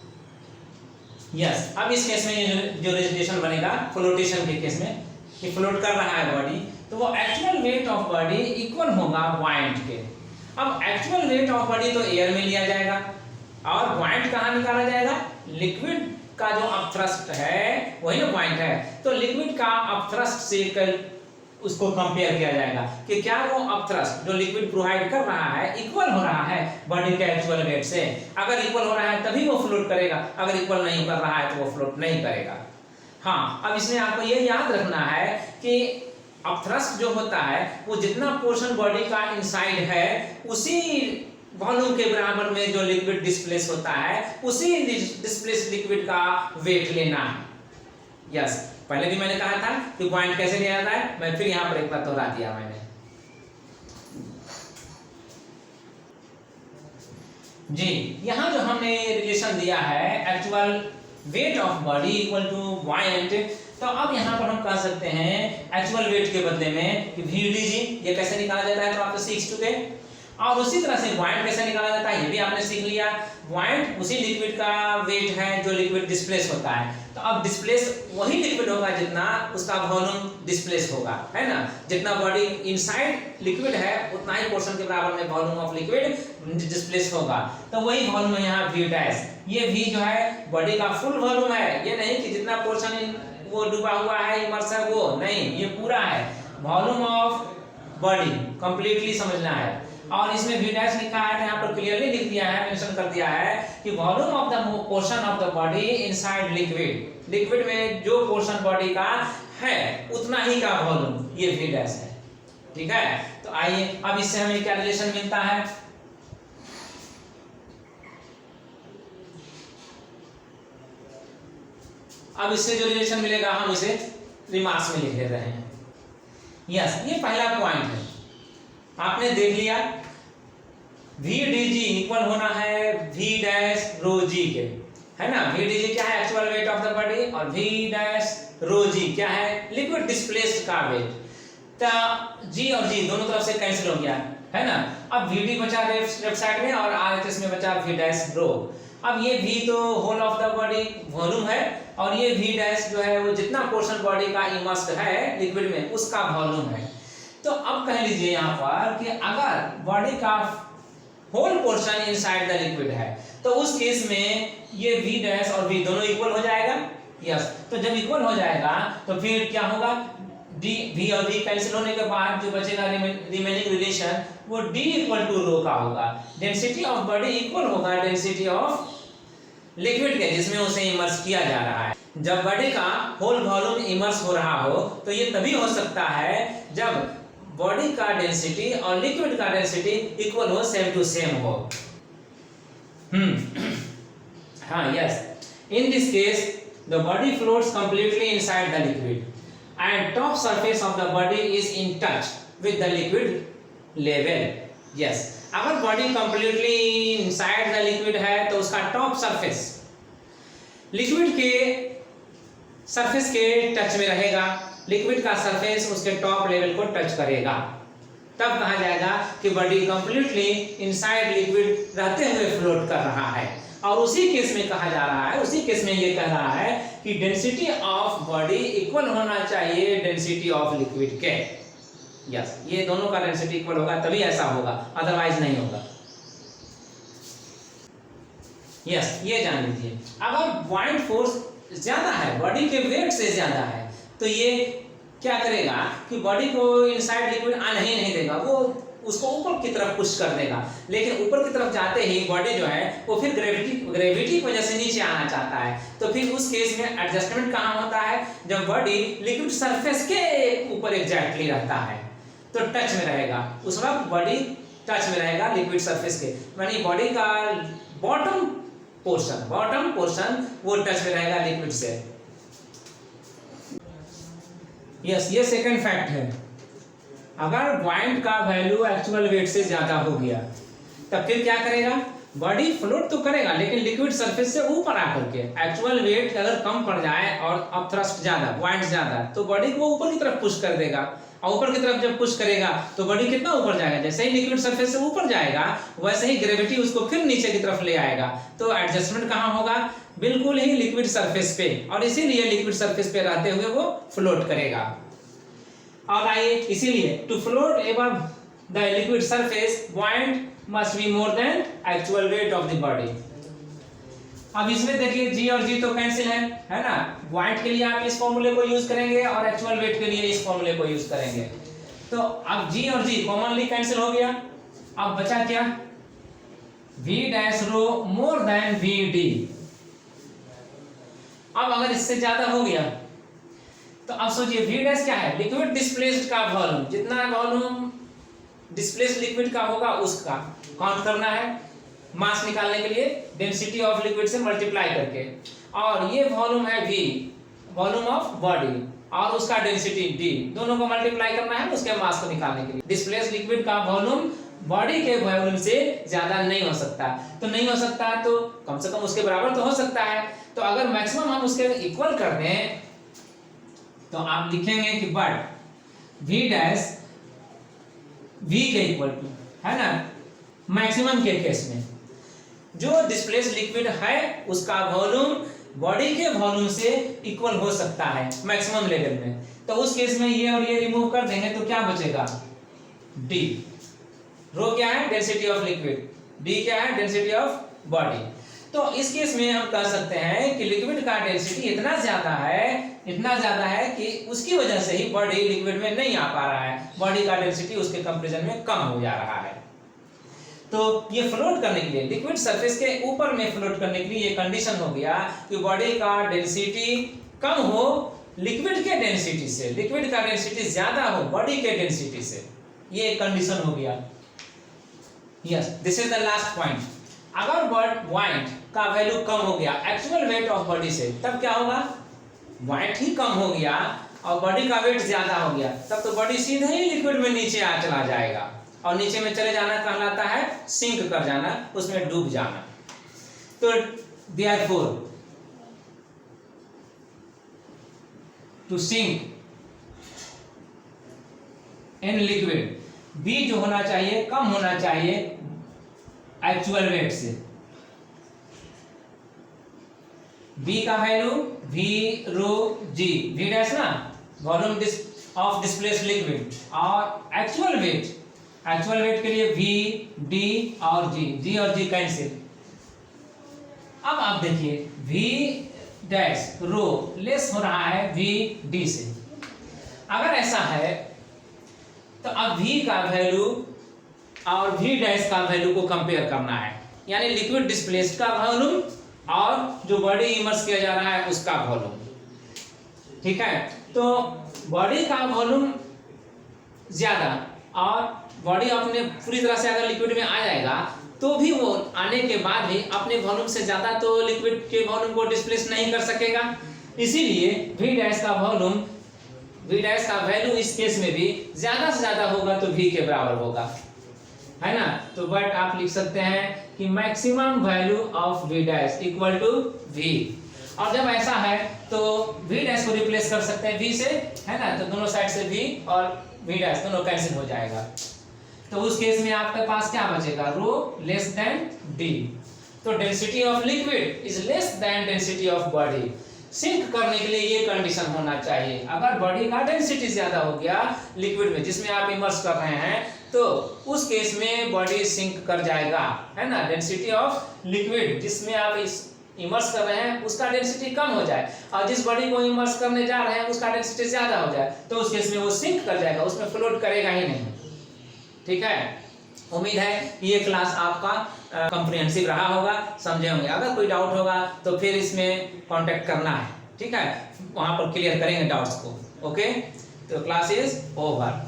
यस, अब इस केस में जो रिलेशन बनेगा फ्लोटेशन के केस में, कि फ्लोट कर रहा है बॉडी, तो वो actual weight of body equal होगा पॉइंट के। अब एक्चुअल वेट ऑफ बॉडी तो एयर में लिया जाएगा और पॉइंट कहाँ निकाला जाएगा, लिक्विड का जो अपथ्रस्ट है वही ना पॉइंट है, तो लिक्विड का अपथ्रस्ट से उसको कंपेयर किया जाएगा कि क्या वो अपथ्रस्ट जो लिक्विड प्रोवाइड कर रहा है इक्वल हो रहा है बॉडी के एक्चुअल वेट से। अगर इक्वल हो रहा है तभी वो फ्लोट करेगा, अगर इक्वल नहीं कर रहा है तो वो फ्लोट नहीं करेगा। हाँ, अब इसमें आपको ये याद रखना है कि अपथ्रस्ट जो होता है वो जितना पोर्शन बॉडी का इनसाइड है उसी वॉल्यूम के बराबर में जो लिक्विड डिस्प्लेस होता है उसी डिस्प्लेस लिक्विड का वेट लेना है। यस, पहले भी मैंने कहा था कि पॉइंट कैसे लिया जाता है, मैं फिर यहां पर एक बार दोहरा दिया मैंने। जी, यहां जो हमने रिलेशन दिया है actual weight of body equal to buoyant, तो अब यहां पर हम कह सकते हैं एक्चुअल वेट के बदले में कि VDG ये कैसे निकाला जाता है, तो आप तो सीख चुके। और उसी तरह से बुऑयंट कैसे निकाला जाता है ये भी आपने सीख लिया। बुऑयंट उसी लिक्विड का वेट है जो लिक्विड डिस्प्लेस होता है, तो अब डिस्प्लेस वही लिक्विड होगा जितना उसका वॉल्यूम डिस्प्लेस होगा, है ना। जितना बॉडी इनसाइड लिक्विड है उतना ही पोर्शन के बराबर में वॉल्यूम ऑफ लिक्विड डिस्प्लेस होगा, तो वही वॉल्यूम है यहाँ V डैश। ये V जो है बॉडी का फुल वॉल्यूम है, ये नहीं कि जितना पोर्शन वो डूबा हुआ है इमर्स है वो नहीं, ये पूरा है वॉल्यूम ऑफ बॉडी कंप्लीटली समझना है। और इसमें V डैश लिखा है, यहाँ पर क्लियरली लिख दिया है, मेंशन कर दिया है कि volume of the portion of the body inside liquid, liquid में जो पोर्शन बॉडी का है उतना ही का वॉल्यूम ये V डैश है। ठीक है, तो आइए अब इससे हमें क्या रिलेशन मिलता है। अब इससे जो रिलेशन मिलेगा हम इसे रिमार्क्स में लिख दे रहे हैं। यस, ये पहला पॉइंट है, आपने देख लिया VDG इक्वल होना है V डैश रो G के, है ना। VDG क्या है, actual weight of the body, और V डैश रो G क्या है, लिक्विड डिस्प्लेस्ड का वेट। तो G और G दोनों तरफ से कैंसिल हो गया, है ना। अब VD बचा लेफ्ट साइड में और RHS में बचा V डैश रो। अब ये V तो whole of the body volume है, और ये V डैश जो है वो जितना पोर्शन बॉडी का इमर्स्ड है लिक्विड में उसका वॉल्यूम है। तो अब कह लीजिए यहाँ पर कि अगर बॉडी का whole portion inside the liquid है तो उस केस में ये V डैश और V दोनों इक्वल हो जाएगा। यस, तो जब इक्वल हो जाएगा तो फिर क्या होगा, V और V कैंसिल होने के बाद जो बचेगा रिमेनिंग रिलेशन वो D इक्वल टू रो का होगा। डेंसिटी ऑफ बॉडी इक्वल होगा डेंसिटी ऑफ लिक्विड के जिसमें उसे इमर्स किया जा रहा है। जब बॉडी का होल वॉल्यूम इमर्स हो रहा हो तो ये तभी हो सकता है जब बॉडी का डेंसिटी और लिक्विड का डेंसिटी इक्वल हो, सेम टू सेम हो। हाँ, yes, in this case the body floats completely inside the liquid and top surface of the body is in touch with the liquid level. Yes, अगर body completely inside the liquid है तो उसका टॉप सरफेस लिक्विड के सरफेस के टच में रहेगा, लिक्विड का सरफेस उसके टॉप लेवल को टच करेगा, तब कहा जाएगा कि बॉडी कंप्लीटली इनसाइड लिक्विड रहते हुए फ्लोट कर रहा है। और उसी केस में कहा जा रहा है, उसी केस में ये कह रहा है कि डेंसिटी ऑफ बॉडी इक्वल होना चाहिए डेंसिटी ऑफ लिक्विड के। यस, ये दोनों का डेंसिटी इक्वल होगा तभी ऐसा होगा, अदरवाइज नहीं होगा। यस, ये जान लीजिए, अगर बुऑयंट फोर्स ज्यादा है, बॉडी के वेट से ज्यादा है, तो ये क्या करेगा कि बॉडी को इनसाइड लिक्विड आने ही नहीं देगा, वो उसको ऊपर की तरफ पुश कर देगा। लेकिन ऊपर की तरफ जाते ही बॉडी जो है वो फिर ग्रेविटी की वजह से नीचे आना चाहता है, तो फिर उस केस में एडजस्टमेंट कहाँ होता है, जब बॉडी लिक्विड सरफेस के ऊपर एग्जैक्टली रहता है तो टच में रहेगा, उस वक्त बॉडी टच में रहेगा लिक्विड सरफेस के, यानी बॉडी का बॉटम पोर्शन वो टच में रहेगा लिक्विड से। यस, ये सेकंड फैक्ट है। अगर बुऑयंट का वैल्यू एक्चुअल वेट से ज्यादा हो गया तब फिर क्या करेगा, बॉडी फ्लोट तो करेगा लेकिन लिक्विड सरफेस से ऊपर आकर के। एक्चुअल वेट अगर कम पड़ जाए और अपथ्रस्ट ज्यादा, बुऑयंट ज्यादा, तो बॉडी को ऊपर की तरफ पुश कर देगा, और ऊपर की तरफ जब पुश करेगा तो बॉडी कितना ऊपर जाएगा, जैसे ही लिक्विड सरफेस से ऊपर जाएगा वैसे ही ग्रेविटी उसको फिर नीचे की तरफ ले आएगा, तो एडजस्टमेंट कहाँ होगा, बिल्कुल ही लिक्विड सरफेस पे, और इसीलिए लिक्विड सरफेस पे रहते हुए वो फ्लोट करेगा। और आइए, इसीलिए to float above the liquid surface buoyant must be more than actual weight of the body. अब इसमें देखिए जी और जी तो कैंसिल है ना। पॉइंट के लिए आप इस फॉर्मूले को यूज करेंगे और एक्चुअल वेट के लिए इस फॉर्मूले को यूज करेंगे। तो अब जी और जी कॉमनली कैंसिल हो गया। अब बचा क्या, v डैश रो मोर देन v डी। अब अगर इससे ज्यादा हो गया तो अब सोचिए v डैश क्या है, लिक्विड डिस्प्लेस्ड का वॉल्यूम, जितना वॉल्यूम डिस्प्लेस्ड लिक्विड का होगा उसका काउंट करना है मास निकालने के लिए डेंसिटी ऑफ लिक्विड से मल्टीप्लाई करके, और ये वॉल्यूम है v, वॉल्यूम ऑफ बॉडी, और उसका डेंसिटी d, दोनों को मल्टीप्लाई करना है उसके मास को निकालने के लिए। डिस्प्लेस्ड लिक्विड का वॉल्यूम बॉडी के वॉल्यूम से ज्यादा नहीं हो सकता, तो नहीं हो सकता तो कम से कम उसके बराबर तो हो सकता है। तो अगर मैक्सिमम हम उसके इक्वल कर दें तो आप लिखेंगे कि बट v डैश v के इक्वल टू, है ना, मैक्सिमम के केस में जो डिस्प्लेस्ड लिक्विड है उसका वॉल्यूम बॉडी के वॉल्यूम से इक्वल हो सकता है मैक्सिमम लेवल में। तो उस केस में ये और ये रिमूव कर देंगे तो क्या बचेगा, d। रो क्या है, डेंसिटी ऑफ लिक्विड, d क्या है, डेंसिटी ऑफ बॉडी। तो इस केस में हम कह सकते हैं कि लिक्विड का डेंसिटी इतना ज्यादा है कि उसकी वजह से ही बॉडी लिक्विड में नहीं आ पा रहा है, बॉडी का डेंसिटी उसके कंपैरिजन में कम हो जा रहा है। तो ये फ्लोट करने के लिए, लिक्विड सरफेस के ऊपर में फ्लोट करने के लिए ये कंडीशन हो गया कि बॉडी का डेंसिटी कम हो लिक्विड के डेंसिटी से, लिक्विड का डेंसिटी ज्यादा हो बॉडी के डेंसिटी से, ये कंडीशन हो गया। Yes, this is the last point. अगर पॉइंट का वैल्यू कम हो गया एक्चुअल वेट ऑफ बॉडी से, तब क्या होगा, पॉइंट ही कम हो गया और बॉडी का वेट ज्यादा हो गया, तब तो बॉडी सीधे ही लिक्विड में नीचे आ चला जाएगा, और नीचे में चले जाना कहलाता है सिंक कर जाना, उसमें डूब जाना। तो therefore to sink in liquid B जो होना चाहिए कम होना चाहिए एक्चुअल वेट से। B का value V rho G, V dash ना वॉल्यूम ऑफ डिस्प्लेस्ड लिक्विड, और एक्चुअल वेट के लिए V D और G और G कैंसिल। अब आप देखिए V डैश रो लेस हो रहा है V D से। अगर ऐसा है तो अब V का वैल्यू और V डैश का वैल्यू को कंपेयर करना है, यानी लिक्विड डिस्प्लेस्ड का वॉल्यूम और जो बॉडी इमर्स किया जा रहा है उसका वॉल्यूम। ठीक है, तो बॉडी का वॉल्यूम ज्यादा और बॉडी अपने पूरी तरह से अगर लिक्विड में आ जाएगा तो भी वो आने के बाद भी अपने वॉल्यूम से ज्यादा तो लिक्विड के वॉल्यूम को डिस्प्लेस नहीं कर सकेगा, इसीलिए V डैश का वॉल्यूम, V डैश का वैल्यू इस केस में भी ज्यादा से ज्यादा होगा तो V के बराबर होगा, है ना। तो बट आप लिख सकते हैं कि maximum value of V dash equal to V, और जब ऐसा है तो V डैश को रिप्लेस कर सकते हैं V से, है ना, तो दोनों साइड से V और V डैश दोनों कैंसिल हो जाएगा। तो उस केस में आपके पास क्या बचेगा, रो लेस देन D। तो density of liquid is less than density of body. Sink करने के लिए ये कंडीशन होना चाहिए, अगर बॉडी का डेंसिटी ज्यादा हो गया लिक्विड में जिसमें आप इमर्स कर रहे हैं तो उस केस में बॉडी सिंक कर जाएगा, है ना। डेंसिटी ऑफ लिक्विड जिसमें आप इस इमर्स कर रहे हैं उसका डेंसिटी कम हो जाए और जिस बॉडी को इमर्स करने जा रहे हैं उसका डेंसिटी ज्यादा हो जाए तो उस केस में वो सिंक कर जाएगा, उसमें फ्लोट करेगा ही नहीं। ठीक है, उम्मीद है ये क्लास आपका कॉम्प्रिहेंसिव रहा होगा, समझे होंगे। अगर कोई डाउट होगा तो फिर इसमें कांटेक्ट करना है, ठीक है, वहां पर क्लियर करेंगे डाउट्स को। ओके, तो क्लास इज ओवर।